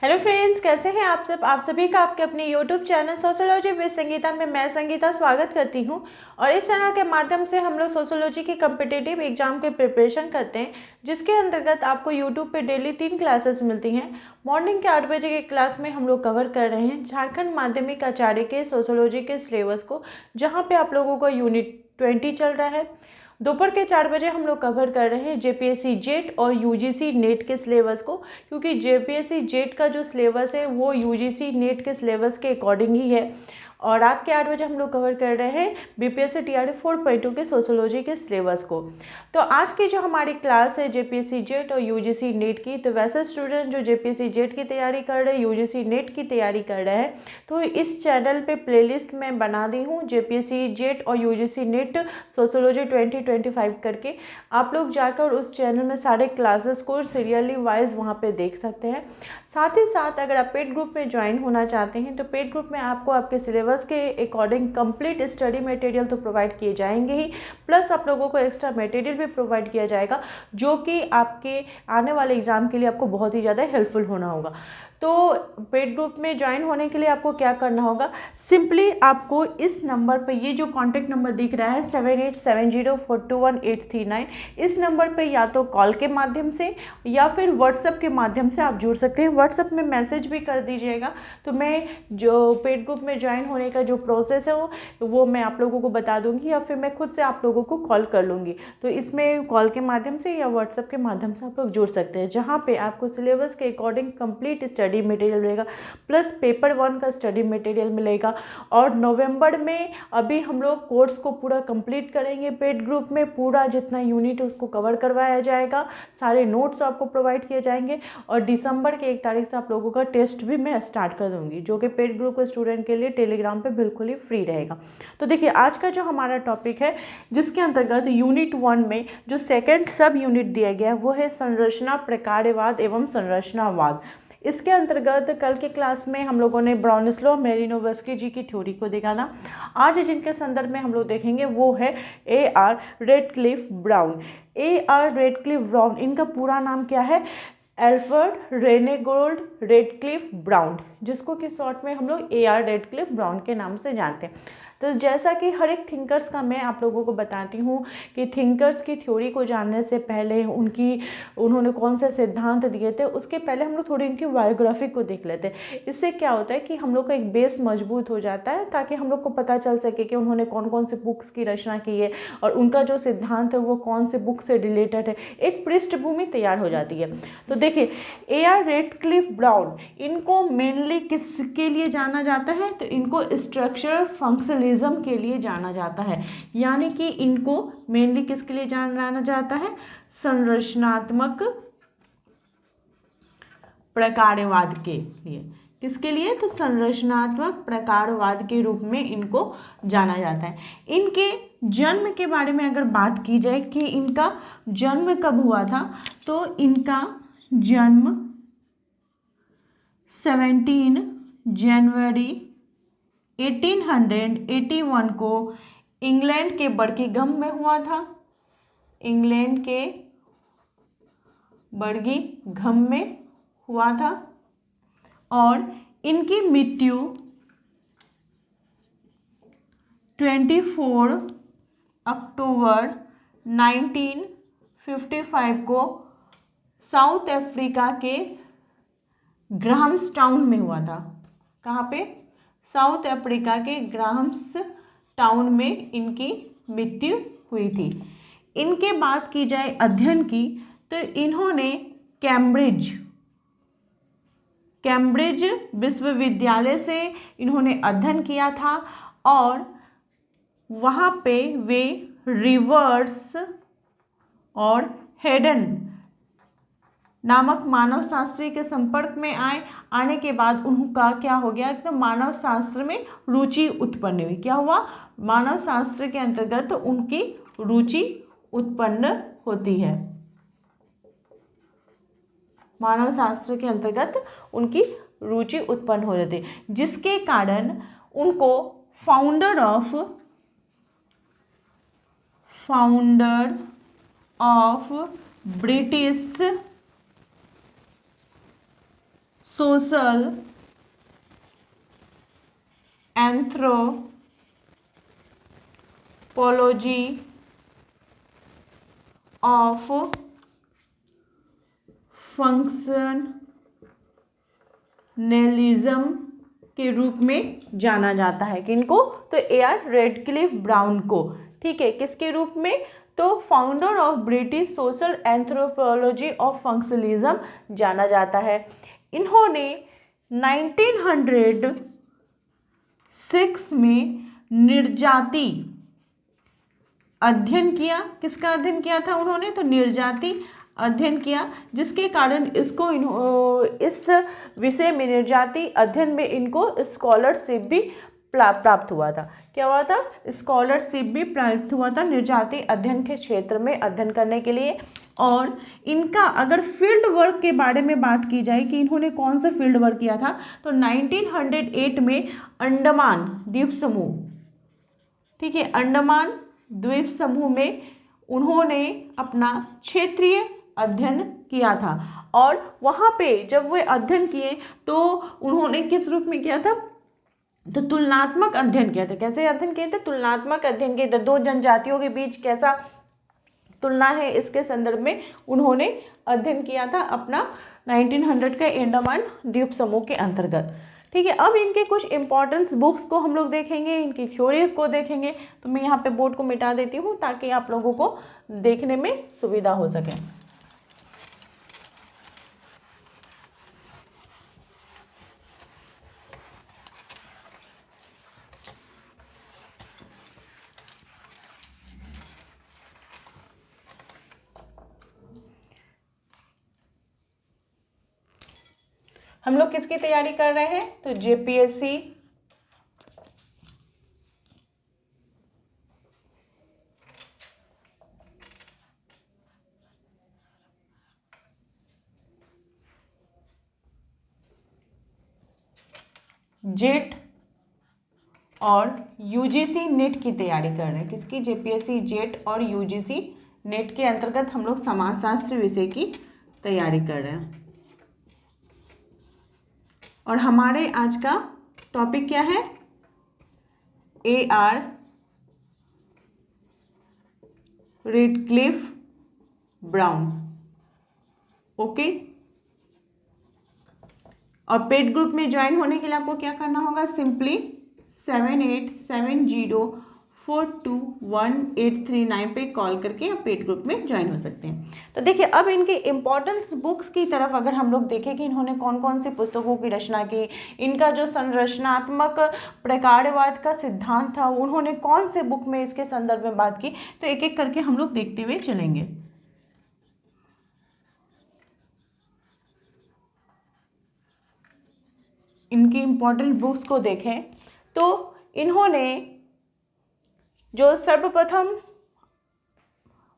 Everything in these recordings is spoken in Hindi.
हेलो फ्रेंड्स, कैसे हैं आप सब। आप सभी का आपके अपने YouTube channel sociology with Sangeeta में मैं संगीता स्वागत करती हूं। और इस चैनल के माध्यम से हम लोग सोशियोलॉजी की कम्पिटिटिव एग्जाम के प्रिपरेशन करते हैं, जिसके अंतर्गत आपको यूट्यूब पे डेली 3 क्लासेस मिलती हैं। मॉर्निंग के 8 बजे के क्लास में हम लोग कवर कर रहे हैं झारखंड माध्यमिक आचार्य के सोशियोलॉजी के सिलेबस को, जहाँ पे आप लोगों का यूनिट 20 चल रहा है। दोपहर के 4 बजे हम लोग कवर कर रहे हैं जेपीएससी जेट और यूजीसी नेट के सिलेबस को, क्योंकि जेपीएससी जेट का जो सिलेबस है वो यूजीसी नेट के सिलेबस के अकॉर्डिंग ही है। और रात के 8 बजे हम लोग कवर कर रहे हैं बीपीएससी टीआरटी 4.2 के सोशियोलॉजी के सिलेबस को। तो आज की जो हमारी क्लास है जेपीएससी जेट और यूजीसी नेट की, तो वैसे स्टूडेंट जो जेपीएससी जेट की तैयारी कर रहे हैं, यूजीसी नेट की तैयारी कर रहे हैं, तो इस चैनल पे प्लेलिस्ट मैं बना दी हूँ जेपीएससी जेट और यूजीसी नेट सोशियोलॉजी 2025 करके। आप लोग जाकर उस चैनल में सारे क्लासेस को सीरियली वाइज वहाँ पे देख सकते हैं। साथ ही साथ अगर आप पेड ग्रुप में ज्वाइन होना चाहते हैं, तो पेड ग्रुप में आपको आपके सिलेबस के अकॉर्डिंग कंप्लीट स्टडी मटेरियल तो प्रोवाइड किए जाएंगे ही, प्लस आप लोगों को एक्स्ट्रा मटेरियल भी प्रोवाइड किया जाएगा, जो कि आपके आने वाले एग्जाम के लिए आपको बहुत ही ज़्यादा हेल्पफुल होना होगा। तो पेड ग्रुप में ज्वाइन होने के लिए आपको क्या करना होगा, सिंपली आपको इस नंबर पे, ये जो कॉन्टैक्ट नंबर दिख रहा है 7870421839, इस नंबर पे या तो कॉल के माध्यम से या फिर व्हाट्सएप के माध्यम से आप जुड़ सकते हैं। व्हाट्सएप में मैसेज भी कर दीजिएगा, तो मैं जो पेड ग्रुप में ज्वाइन होने का जो प्रोसेस है वो मैं आप लोगों को बता दूंगी, या फिर मैं खुद से आप लोगों को कॉल कर लूँगी। तो इसमें कॉल के माध्यम से या व्हाट्सएप के माध्यम से आप लोग जुड़ सकते हैं, जहाँ पे आपको सिलेबस के अकॉर्डिंग कंप्लीट स्टडी मटेरियल मिलेगा, प्लस पेपर 1 का स्टडी मटेरियल मिलेगा। और नवंबर में अभी हम लोग कोर्स को पूरा कंप्लीट करेंगे, पेड ग्रुप में पूरा जितना यूनिट है उसको कवर करवाया जाएगा, सारे नोट्स आपको प्रोवाइड किए जाएंगे। और दिसंबर के 1 तारीख से आप लोगों का टेस्ट भी मैं स्टार्ट कर दूंगी, जो कि पेड ग्रुप के स्टूडेंट के लिए टेलीग्राम पे बिल्कुल ही फ्री रहेगा। तो देखिए, आज का जो हमारा टॉपिक है, जिसके अंतर्गत यूनिट 1 में जो सेकेंड सब यूनिट दिया गया है वो है संरचना, प्रकारवाद एवं संरचनावाद। इसके अंतर्गत कल के क्लास में हम लोगों ने ब्राउनिस्लो मेलिनोवस्की जी की थ्योरी को देखा था। आज जिनके संदर्भ में हम लोग देखेंगे वो है A.R. Radcliffe brown. A.R. Radcliffe brown, इनका पूरा नाम क्या है? एल्फ्रेड रेनेगोल्ड रेडक्लिफ ब्राउन, जिसको कि शॉर्ट में हम लोग A.R. रेडक्लिफ ब्राउन के नाम से जानते हैं। तो जैसा कि हर एक थिंकर्स का मैं आप लोगों को बताती हूँ कि थिंकर्स की थ्योरी को जानने से पहले उन्होंने कौन से सिद्धांत दिए थे, उसके पहले हम लोग थोड़ी इनकी बायोग्राफी को देख लेते हैं। इससे क्या होता है कि हम लोग का एक बेस मजबूत हो जाता है, ताकि हम लोग को पता चल सके कि उन्होंने कौन कौन से बुक्स की रचना की है और उनका जो सिद्धांत है वो कौन से बुक से रिलेटेड है, एक पृष्ठभूमि तैयार हो जाती है। तो देखिए, A.R. रेडक्लिफ ब्राउन, इनको मेनली किसके लिए जाना जाता है? तो इनको स्ट्रक्चरल फंक्शनलिज्म के लिए जाना जाता है। यानी कि इनको मेनली किसके लिए जाना जाता है? संरचनात्मक प्रकारवाद के लिए। किसके लिए? तो संरचनात्मक प्रकारवाद के रूप में इनको जाना जाता है। इनके जन्म के बारे में अगर बात की जाए कि इनका जन्म कब हुआ था, तो इनका जन्म 17 जनवरी 1881 को इंग्लैंड के बर्मिंघम में हुआ था। इंग्लैंड के बर्मिंघम में हुआ था। और इनकी मृत्यु 24 अक्टूबर 1955 को साउथ अफ्रीका के ग्राहम्स टाउन में हुआ था। कहाँ पे? साउथ अफ्रीका के ग्राहम्स टाउन में इनकी मृत्यु हुई थी। इनके बात की जाए अध्ययन की, तो इन्होंने कैम्ब्रिज विश्वविद्यालय से इन्होंने अध्ययन किया था, और वहाँ पे वे रिवर्स और हेडन नामक मानव शास्त्री के संपर्क में आने के बाद उनका क्या हो गया, एकदम मानव शास्त्र में रुचि उत्पन्न हुई। क्या हुआ? मानव शास्त्र के अंतर्गत उनकी रुचि उत्पन्न होती है। मानव शास्त्र के अंतर्गत उनकी रुचि उत्पन्न हो जाती है, जिसके कारण उनको founder of British social anthropology of functionalism के रूप में जाना जाता है। किनको? तो A.R. रेडक्लिफ ब्राउन को। ठीक है, किसके रूप में? तो founder of British social anthropology of functionalism जाना जाता है। इन्होंने 1906 में निर्जाति अध्ययन किया। किसका अध्ययन किया था उन्होंने? तो निर्जाति अध्ययन किया, जिसके कारण इसको इस विषय में निर्जाति अध्ययन में इनको स्कॉलरशिप भी प्राप्त हुआ था। क्या हुआ था? स्कॉलरशिप भी प्राप्त हुआ था निर्जाति अध्ययन के क्षेत्र में अध्ययन करने के लिए। और इनका अगर फील्ड वर्क के बारे में बात की जाए कि इन्होंने कौन सा फील्ड वर्क किया था, तो 1908 में अंडमान द्वीप समूह, ठीक है, अंडमान द्वीप समूह में उन्होंने अपना क्षेत्रीय अध्ययन किया था। और वहाँ पे जब वे अध्ययन किए तो उन्होंने किस रूप में किया था? तो तुलनात्मक अध्ययन किया था। कैसे अध्ययन किए थे? तुलनात्मक अध्ययन किए थे। दो जनजातियों के बीच कैसा तुलना है, इसके संदर्भ में उन्होंने अध्ययन किया था अपना 1900 के अंडमान द्वीप समूह के अंतर्गत। ठीक है, अब इनके कुछ इंपॉर्टेंस बुक्स को हम लोग देखेंगे, इनकी थ्योरीज को देखेंगे। तो मैं यहाँ पे बोर्ड को मिटा देती हूँ ताकि आप लोगों को देखने में सुविधा हो सके। हम लोग किसकी तैयारी कर रहे हैं? तो जेपीएससी, जेट और यूजीसी नेट की तैयारी कर रहे हैं। किसकी? जेपीएससी, जेट और यूजीसी नेट के अंतर्गत हम लोग समाजशास्त्र विषय की तैयारी कर रहे हैं। और हमारे आज का टॉपिक क्या है? A.R. Radcliffe Brown. ओके, और पेड ग्रुप में ज्वाइन होने के लिए आपको क्या करना होगा? सिंपली 7870421839 पे कॉल करके आप पेड ग्रुप में ज्वाइन हो सकते हैं। तो देखिए, अब इनके इम्पोर्टेंस बुक्स की तरफ अगर हम लोग देखें कि इन्होंने कौन कौन सी पुस्तकों की रचना की, इनका जो संरचनात्मक प्रकारवाद का सिद्धांत था उन्होंने कौन से बुक में इसके संदर्भ में बात की, तो एक एक करके हम लोग देखते हुए चलेंगे। इनकी इम्पोर्टेंट बुक्स को देखें तो इन्होंने जो सर्वप्रथम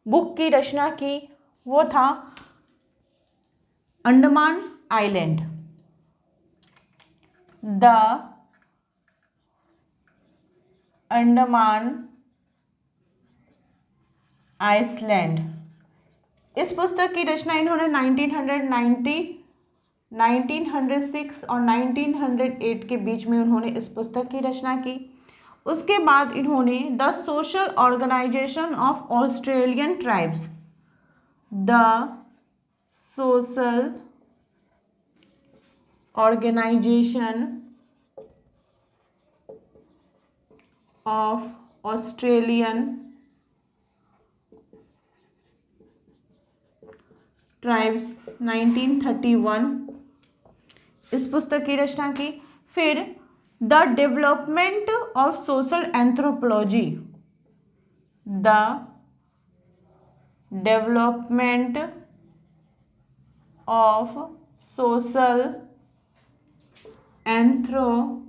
बुक की रचना की वो था Andaman island, the Andaman island. इस पुस्तक की रचना इन्होंने 1906 और 1908 के बीच में उन्होंने इस पुस्तक की रचना की। उसके बाद इन्होंने the social organisation of Australian tribes, the social organisation of Australian tribes 1931, इस पुस्तक की रचना की। फिर the development of social anthropology, the development of social anthropology,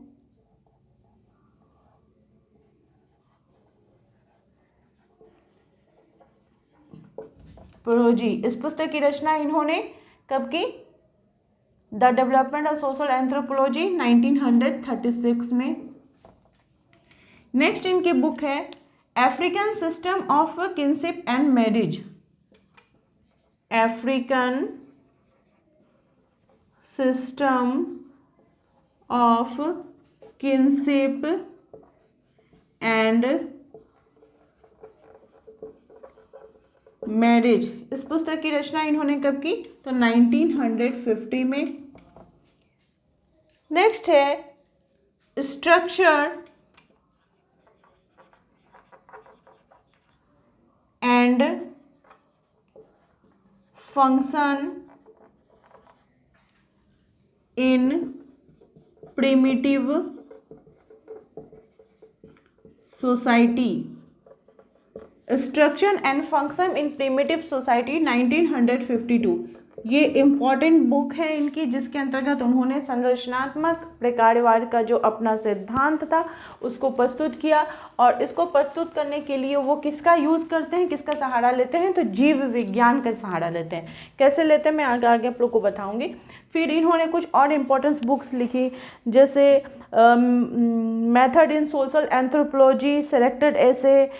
इस पुस्तक की रचना इन्होंने कब की? The development of social anthropology 1936 में। नेक्स्ट इनकी बुक है African system of kinship and marriage, African system of kinship and marriage. इस पुस्तक की रचना इन्होंने कब की? तो 1950 में। नेक्स्ट है structure and function in primitive society. Structure and function in primitive society 1952। ये इम्पॉर्टेंट बुक है इनकी, जिसके अंतर्गत उन्होंने संरचनात्मक प्रकारवाद का जो अपना सिद्धांत था उसको प्रस्तुत किया। और इसको प्रस्तुत करने के लिए वो किसका यूज़ करते हैं, किसका सहारा लेते हैं? तो जीव विज्ञान का सहारा लेते हैं। कैसे लेते हैं मैं आगे आगे आप लोग को बताऊंगी। फिर इन्होंने कुछ और इम्पोर्टेंस बुक्स लिखी, जैसे method in social anthropology, selected essay,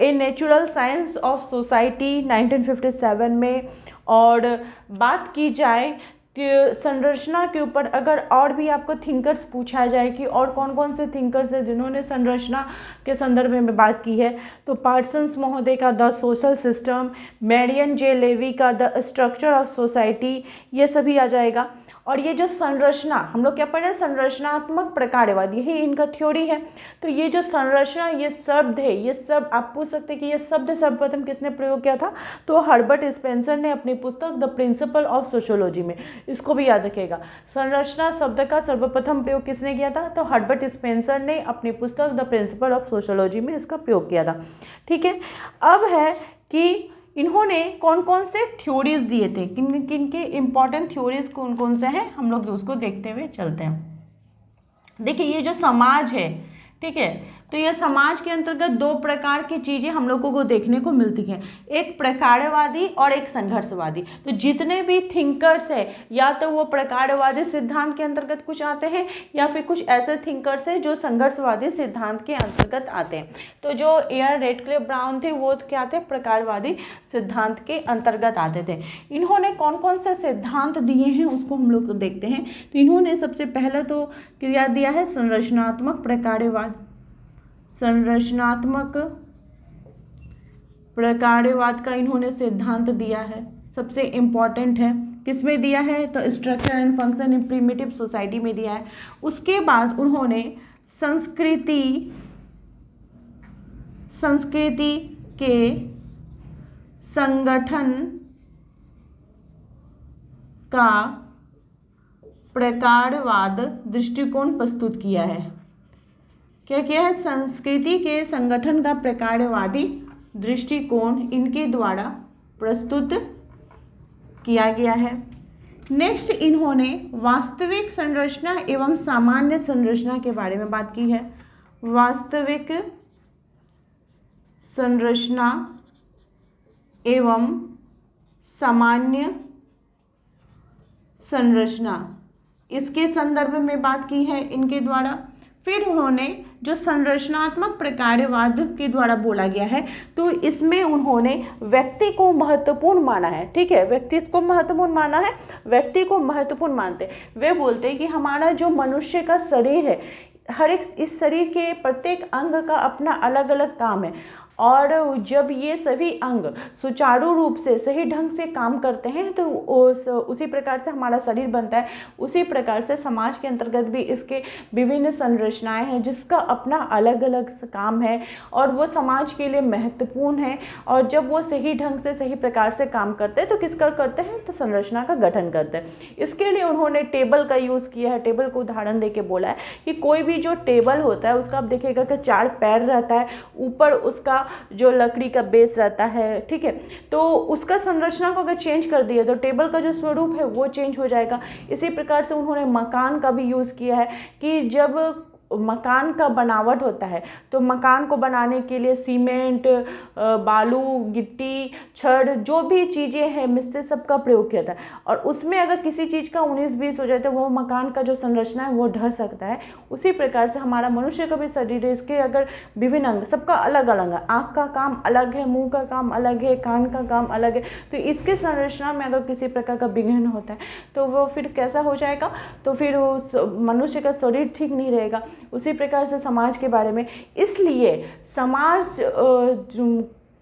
a natural science of society 1957 में। और बात की जाए कि संरचना के ऊपर अगर और भी आपको थिंकर्स पूछा जाए कि और कौन कौन से थिंकर्स हैं जिन्होंने संरचना के संदर्भ में बात की है, तो पार्सन्स महोदय का the social system, Marion J Levy का द स्ट्रक्चर ऑफ सोसाइटी, ये सभी आ जाएगा। और ये जो संरचना हम लोग क्या पढ़ रहे हैं, संरचनात्मक प्रकारवाद, यही इनका थ्योरी है। तो ये जो संरचना, ये शब्द है, ये सब आप पूछ सकते हैं कि ये शब्द सर्वप्रथम किसने प्रयोग किया था? तो हर्बर्ट स्पेंसर ने अपनी पुस्तक द प्रिंसिपल ऑफ सोशियोलॉजी में। इसको भी याद रखिएगा, संरचना शब्द का सर्वप्रथम प्रयोग किसने किया था? तो हर्बर्ट स्पेंसर ने अपनी पुस्तक द प्रिंसिपल ऑफ सोशियोलॉजी में इसका प्रयोग किया था। ठीक है, अब है कि इन्होंने कौन कौन से थ्योरीज दिए थे, किन किन के इम्पॉर्टेंट थ्योरीज कौन कौन से हैं, हम लोग उसको देखते हुए चलते हैं। देखिए ये जो समाज है, ठीक है, तो ये समाज के अंतर्गत दो प्रकार की चीज़ें हम लोगों को देखने को मिलती हैं, एक प्रकारवादी और एक संघर्षवादी। तो जितने भी थिंकर्स हैं या तो वो प्रकारवादी सिद्धांत के अंतर्गत कुछ आते हैं या फिर कुछ ऐसे थिंकर्स हैं जो संघर्षवादी सिद्धांत के अंतर्गत आते हैं। तो जो एयर रेडक्लिफ ब्राउन थे वो क्या थे? प्रकारवादी सिद्धांत के अंतर्गत आते थे। इन्होंने कौन कौन से सिद्धांत दिए हैं उसको हम लोग तो देखते हैं। तो इन्होंने सबसे पहले तो क्या दिया है? संरचनात्मक प्रकारवाद। संरचनात्मक प्रकारवाद का इन्होंने सिद्धांत दिया है, सबसे इम्पॉर्टेंट है। किसमें दिया है? तो structure and function in primitive society में दिया है। उसके बाद उन्होंने संस्कृति के संगठन का प्रकारवाद दृष्टिकोण प्रस्तुत किया है। क्या किया है? संस्कृति के संगठन का प्रकारवादी दृष्टिकोण इनके द्वारा प्रस्तुत किया गया है। नेक्स्ट इन्होंने वास्तविक संरचना एवं सामान्य संरचना के बारे में बात की है। वास्तविक संरचना एवं सामान्य संरचना, इसके संदर्भ में बात की है इनके द्वारा। फिर उन्होंने जो संरचनात्मक प्रकारवाद के द्वारा बोला गया है, तो इसमें उन्होंने व्यक्ति को महत्वपूर्ण माना है। ठीक है, व्यक्ति को महत्वपूर्ण माना है, व्यक्ति को महत्वपूर्ण मानते हैं। वे बोलते हैं कि हमारा जो मनुष्य का शरीर है, हर एक इस शरीर के प्रत्येक अंग का अपना अलग अलग काम है, और जब ये सभी अंग सुचारू रूप से सही ढंग से काम करते हैं तो उसी प्रकार से हमारा शरीर बनता है। उसी प्रकार से समाज के अंतर्गत भी इसके विभिन्न संरचनाएं हैं जिसका अपना अलग अलग काम है और वो समाज के लिए महत्वपूर्ण है। और जब वो सही ढंग से सही प्रकार से काम करते हैं तो किसका करते हैं? तो संरचना का गठन करते हैं। इसके लिए उन्होंने टेबल का यूज़ किया है। टेबल को उदाहरण दे के बोला है कि कोई भी जो टेबल होता है उसका आप देखिएगा कि 4 पैर रहता है, ऊपर उसका जो लकड़ी का बेस रहता है। ठीक है, तो उसका संरचना को अगर चेंज कर दिया तो टेबल का जो स्वरूप है वो चेंज हो जाएगा। इसी प्रकार से उन्होंने मकान का भी यूज़ किया है कि जब मकान का बनावट होता है, तो मकान को बनाने के लिए सीमेंट, बालू, गिट्टी, छड़, जो भी चीज़ें हैं मिस्त्री सबका प्रयोग किया था। और उसमें अगर किसी चीज़ का 19-20 हो जाए तो वो मकान का जो संरचना है वो ढह सकता है। उसी प्रकार से हमारा मनुष्य का भी शरीर है, इसके अगर विभिन्न अंग सबका अलग अलग है, आँख का काम अलग है, मुंह का काम अलग है, कान का काम अलग है, तो इसके संरचना में अगर किसी प्रकार का विघ्न होता है तो वो फिर कैसा हो जाएगा, तो फिर उस मनुष्य का शरीर ठीक नहीं रहेगा। उसी प्रकार से समाज के बारे में, इसलिए समाज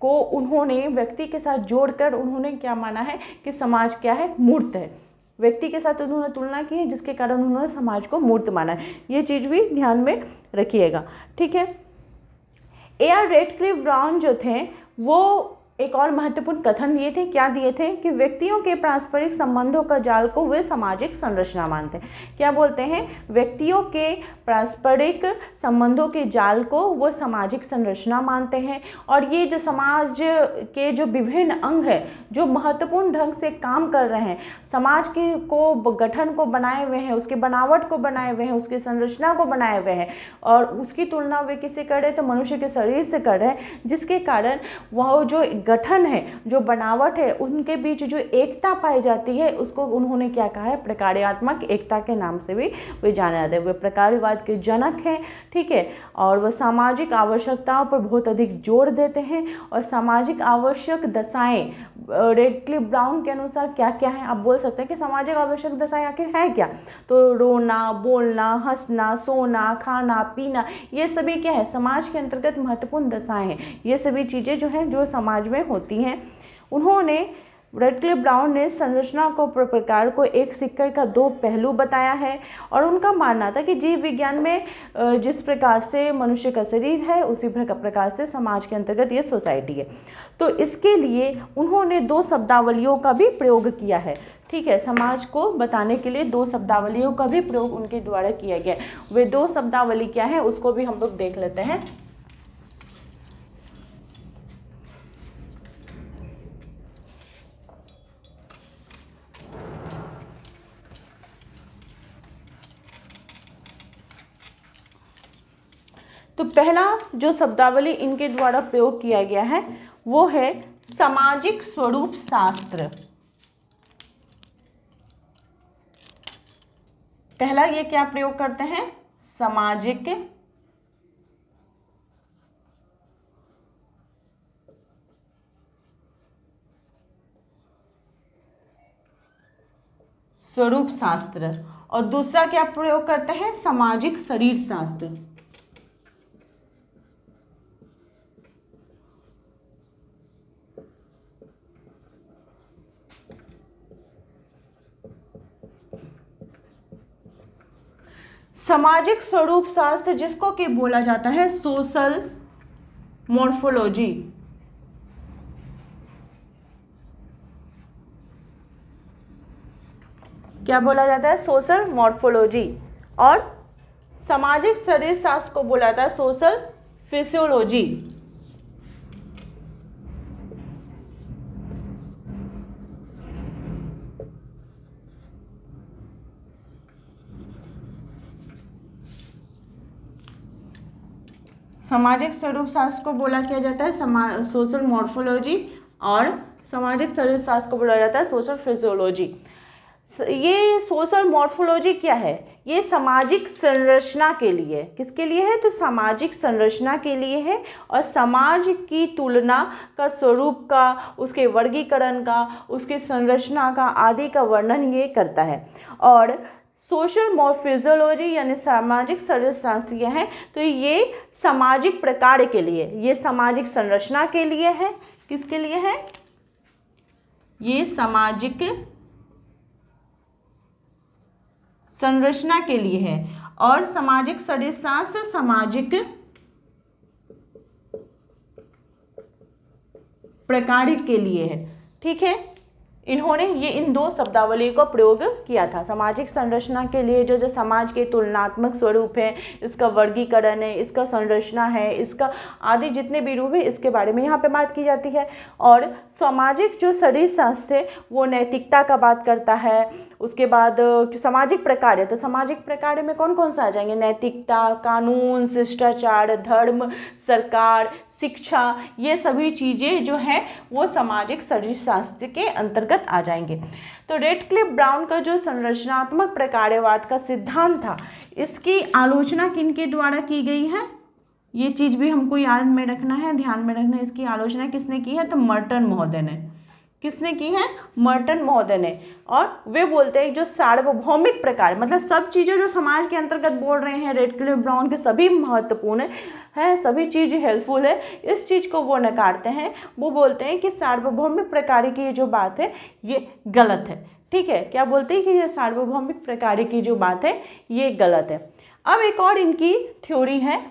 को उन्होंने व्यक्ति के साथ जोड़कर उन्होंने क्या माना है कि समाज क्या है, मूर्त है। व्यक्ति के साथ उन्होंने तुलना की है जिसके कारण उन्होंने समाज को मूर्त माना है। ये चीज़ भी ध्यान में रखिएगा, ठीक है। A.R. रेडक्लिफ ब्राउन जो थे वो एक और महत्वपूर्ण कथन दिए थे। क्या दिए थे कि व्यक्तियों के पारस्परिक संबंधों का जाल को वे सामाजिक संरचना मानते हैं। क्या बोलते हैं, व्यक्तियों के पारस्परिक संबंधों के जाल को वो सामाजिक संरचना मानते हैं। और ये जो समाज के जो विभिन्न अंग हैं जो महत्वपूर्ण ढंग से काम कर रहे हैं, समाज के को गठन को बनाए हुए हैं, उसके बनावट को बनाए हुए हैं, उसकी संरचना को बनाए हुए हैं, और उसकी तुलना वे किससे कर रहे हैं, तो मनुष्य के शरीर से कर रहे हैं, जिसके कारण वह जो गठन है, जो बनावट है, उनके बीच जो एकता पाई जाती है उसको उन्होंने क्या कहा है, प्रकार्यात्मक एकता के नाम से भी वे जाने जाते हैं। वे प्रकार्यवाद के जनक हैं, ठीक है। और वह सामाजिक आवश्यकताओं पर बहुत अधिक जोर देते हैं। और सामाजिक आवश्यक दशाएं रेडक्लिफ ब्राउन के अनुसार क्या क्या है, आप बोल सकते हैं कि सामाजिक आवश्यक दशाएं आखिर है क्या, तो रोना, बोलना, हंसना, सोना, खाना, पीना, ये सभी क्या है, समाज के अंतर्गत महत्वपूर्ण दशाएं हैं। ये सभी चीज़ें जो हैं जो समाज में होती हैं। उन्होंने रेडक्लिफ ब्राउन ने संरचना को प्रकार को एक सिक्के का दो पहलू बताया है। और उनका मानना था कि जीव विज्ञान में जिस प्रकार से मनुष्य का शरीर है उसी प्रकार से समाज के अंतर्गत ये सोसाइटी है। तो इसके लिए उन्होंने 2 शब्दावलियों का भी प्रयोग किया है, ठीक है। समाज को बताने के लिए 2 शब्दावलियों का भी प्रयोग उनके द्वारा किया गया है। वे 2 शब्दावली क्या है उसको भी हम लोग देख लेते हैं। तो पहला जो शब्दावली इनके द्वारा प्रयोग किया गया है वो है सामाजिक स्वरूप शास्त्र। पहला ये क्या प्रयोग करते हैं, सामाजिक स्वरूप शास्त्र, और दूसरा क्या प्रयोग करते हैं, सामाजिक शरीर शास्त्र। सामाजिक स्वरूप शास्त्र जिसको कि बोला जाता है सोशल मॉर्फोलॉजी। क्या बोला जाता है, सोशल मॉर्फोलॉजी। और सामाजिक शरीर शास्त्र को बोला जाता है सोशल फिजियोलॉजी। सामाजिक स्वरूप शास्त्र को बोला किया जाता है सोशल मॉर्फोलॉजी, और सामाजिक शरीर शास्त्र को बोला जाता है सोशल फिजियोलॉजी। ये सोशल मॉर्फोलॉजी क्या है, ये सामाजिक संरचना के लिए, किसके लिए है, तो सामाजिक संरचना के लिए है। और समाज की तुलना का, स्वरूप का, उसके वर्गीकरण का, उसकी संरचना का आदि का वर्णन ये करता है। और सोशल मॉर्फोलॉजी यानी सामाजिक शरीर शास्त्र ये है, तो ये सामाजिक प्रकार के लिए, ये सामाजिक संरचना के लिए है। किसके लिए है, ये सामाजिक संरचना के लिए है। और सामाजिक शरीर शास्त्र सामाजिक प्रकार के लिए है, ठीक है। इन्होंने ये इन 2 शब्दावली को प्रयोग किया था। सामाजिक संरचना के लिए जो समाज के तुलनात्मक स्वरूप है, इसका वर्गीकरण है, इसका संरचना है, इसका आदि जितने भी रूप है इसके बारे में यहाँ पे बात की जाती है। और सामाजिक जो शरीर शास्त्र है वो नैतिकता का बात करता है, उसके बाद सामाजिक प्रकार, तो सामाजिक प्रकार में कौन कौन सा आ जाएंगे, नैतिकता, कानून, शिष्टाचार, धर्म, सरकार, शिक्षा, ये सभी चीज़ें जो हैं वो सामाजिक शरीरशास्त्र के अंतर्गत आ जाएंगे। तो रेडक्लिफ ब्राउन का जो संरचनात्मक प्रकारवाद का सिद्धांत था, इसकी आलोचना किनके द्वारा की गई है, ये चीज़ भी हमको याद में रखना है, ध्यान में रखना है। इसकी आलोचना किसने की है, तो मर्टन महोदय ने। किसने की है, मर्टन महोदय ने। और वे बोलते हैं जो सार्वभौमिक प्रकार, मतलब सब चीज़ें जो समाज के अंतर्गत बोल रहे हैं रेडक्लिफ ब्राउन के, सभी महत्वपूर्ण है, सभी चीज़ हेल्पफुल है, इस चीज़ को वो नकारते हैं। वो बोलते हैं कि सार्वभौमिक प्रकार की ये जो बात है ये गलत है। ठीक है, क्या बोलते हैं कि ये सार्वभौमिक प्रकार की जो बात है ये गलत है। अब एक और इनकी थ्योरी है,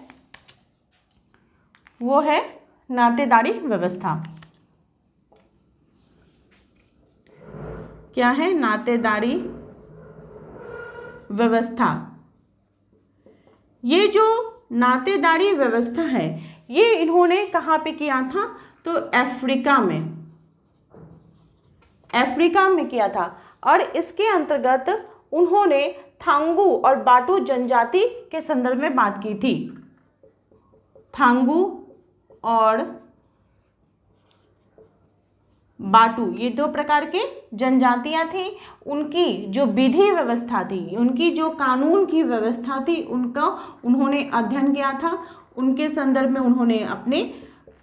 वो है नातेदारी व्यवस्था। क्या है, नातेदारी व्यवस्था। ये जो नातेदारी व्यवस्था है ये इन्होंने कहाँ पे किया था, तो अफ्रीका में किया था। और इसके अंतर्गत उन्होंने थांगू और बाटू जनजाति के संदर्भ में बात की थी। थांगू और बाटू, ये दो प्रकार के जनजातियां थी, उनकी जो विधि व्यवस्था थी, उनकी जो कानून की व्यवस्था थी, उनका उन्होंने अध्ययन किया था। उनके संदर्भ में उन्होंने अपने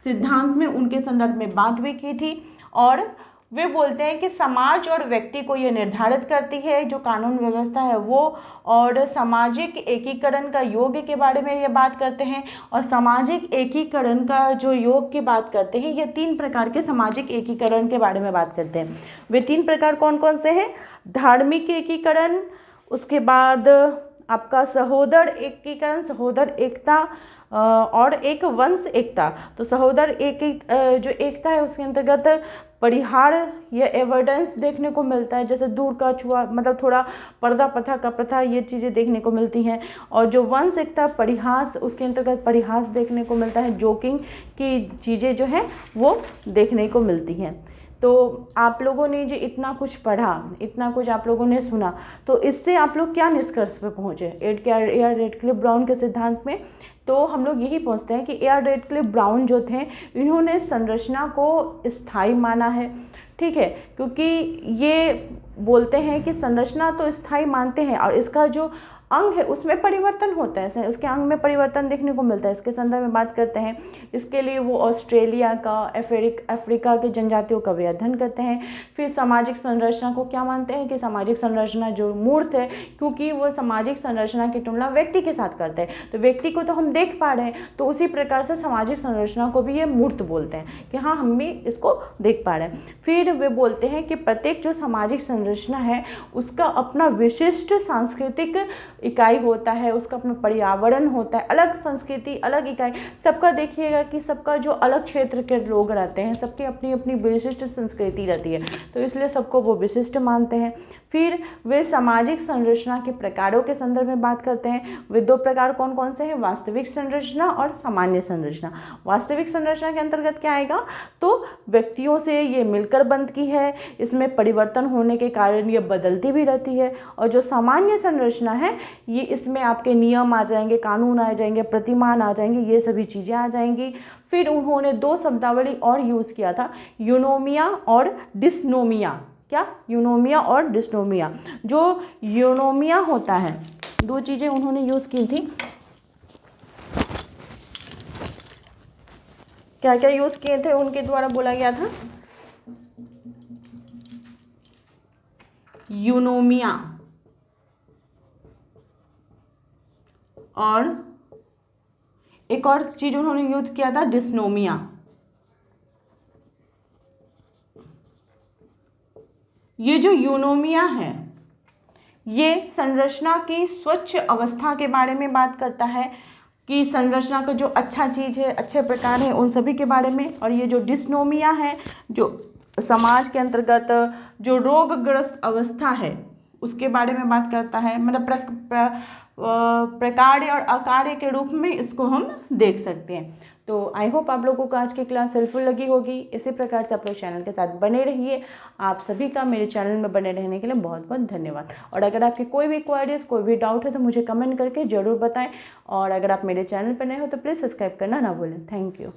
सिद्धांत में उनके संदर्भ में बात भी की थी। और वे बोलते हैं कि समाज और व्यक्ति को ये निर्धारित करती है जो कानून व्यवस्था है वो, और सामाजिक एकीकरण का योग के बारे में ये बात करते हैं। और सामाजिक एकीकरण का जो योग की बात करते हैं, ये 3 प्रकार के सामाजिक एकीकरण के बारे में बात करते हैं। वे 3 प्रकार कौन कौन से हैं, धार्मिक एकीकरण, उसके बाद आपका सहोदर एकीकरण, सहोदर एकता, और एक वंश एकता। तो सहोदर जो एकता है उसके अंतर्गत परिहार या एविडेंस देखने को मिलता है, जैसे दूर का छुआ, मतलब थोड़ा पर्दा प्रथा का प्रथा, ये चीज़ें देखने को मिलती हैं। और जो वंश एकता, परिहास, उसके अंतर्गत परिहास देखने को मिलता है, जोकिंग की चीज़ें जो है वो देखने को मिलती हैं। तो आप लोगों ने जो इतना कुछ पढ़ा, इतना कुछ आप लोगों ने सुना, तो इससे आप लोग क्या निष्कर्ष पे पहुँचे ए.आर. रेडक्लिफ ब्राउन के सिद्धांत में? तो हम लोग यही पहुँचते हैं कि ए.आर. रेडक्लिफ ब्राउन जो थे, इन्होंने संरचना को स्थायी माना है। ठीक है, क्योंकि ये बोलते हैं कि संरचना तो स्थायी मानते हैं और इसका जो अंग है उसमें परिवर्तन होता है, उसके अंग में परिवर्तन देखने को मिलता है। इसके संदर्भ में बात करते हैं, इसके लिए वो ऑस्ट्रेलिया का, अफ्रीका के जनजातियों का वे अध्ययन करते हैं। फिर सामाजिक संरचना को क्या मानते हैं कि सामाजिक संरचना जो मूर्त है, क्योंकि वो सामाजिक संरचना की तुलना व्यक्ति के साथ करते हैं, तो व्यक्ति को तो हम देख पा रहे हैं, तो उसी प्रकार से सामाजिक संरचना को भी ये मूर्त बोलते हैं कि हाँ हम भी इसको देख पा रहे हैं। फिर वे बोलते हैं कि प्रत्येक जो सामाजिक संरचना है उसका अपना विशिष्ट सांस्कृतिक इकाई होता है, उसका अपना पर्यावरण होता है, अलग संस्कृति, अलग इकाई। सबका देखिएगा कि सबका जो अलग क्षेत्र के लोग रहते हैं, सबकी अपनी अपनी विशिष्ट संस्कृति रहती है, तो इसलिए सबको वो विशिष्ट मानते हैं। फिर वे सामाजिक संरचना के प्रकारों के संदर्भ में बात करते हैं। वे 2 प्रकार कौन कौन से हैं, वास्तविक संरचना और सामान्य संरचना। वास्तविक संरचना के अंतर्गत क्या आएगा, तो व्यक्तियों से ये मिलकर बनती है, इसमें परिवर्तन होने के कारण ये बदलती भी रहती है। और जो सामान्य संरचना है ये, इसमें आपके नियम आ जाएंगे, कानून आ जाएंगे, प्रतिमान आ जाएंगे, ये सभी चीज़ें आ जाएंगी। फिर उन्होंने 2 शब्दावली और यूज़ किया था, यूनोमिया और डिस्नोमिया। क्या, यूनोमिया और डिस्नोमिया। जो यूनोमिया होता है, 2 चीज़ें उन्होंने यूज़ की थी। क्या क्या यूज़ किए थे, उनके द्वारा बोला गया था, यूनोमिया और एक और चीज उन्होंने यूज किया था, डिस्नोमिया। ये जो यूनोमिया है ये संरचना की स्वच्छ अवस्था के बारे में बात करता है कि संरचना का जो अच्छा चीज़ है, अच्छे प्रकार है, उन सभी के बारे में। और ये जो डिस्नोमिया है, जो समाज के अंतर्गत जो रोगग्रस्त अवस्था है उसके बारे में बात करता है, मतलब प्रकार्य और अकार्य के रूप में इसको हम देख सकते हैं। तो आई होप आप लोगों को आज की क्लास हेल्पफुल लगी होगी। इसी प्रकार से आप लोग चैनल के साथ बने रहिए। आप सभी का मेरे चैनल में बने रहने के लिए बहुत बहुत धन्यवाद। और अगर आपके कोई भी क्वेरीज, कोई भी डाउट है तो मुझे कमेंट करके ज़रूर बताएं। और अगर आप मेरे चैनल पर नए हो तो प्लीज़ सब्सक्राइब करना ना भूलें। Thank you.